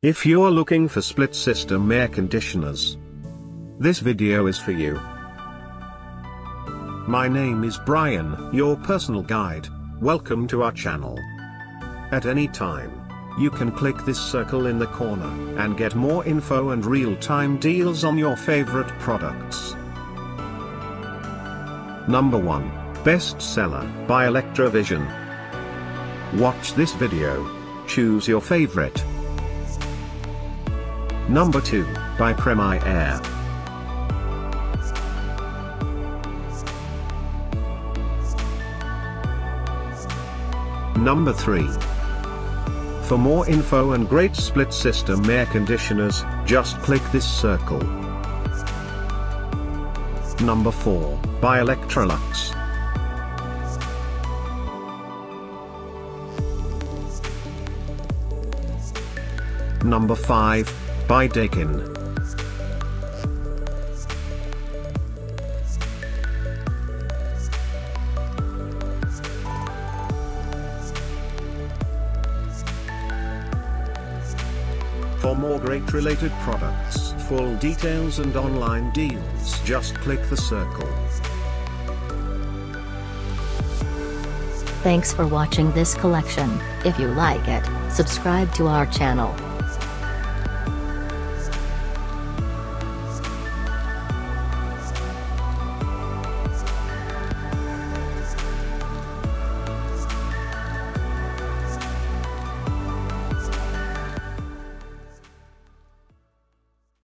If you're looking for split system air conditioners, this video is for you. My name is Brian, your personal guide. Welcome to our channel. At any time, you can click this circle in the corner and get more info and real-time deals on your favorite products. Number 1, Bestseller by Electrovision. Watch this video. Choose your favorite. Number 2, by Prem-I-Air. Number 3. For more info and great split system air conditioners, just click this circle. Number 4, by Electrolux. Number 5, by Daikin. For more great related products, full details and online deals, just click the circle. Thanks for watching this collection. If you like it, subscribe to our channel.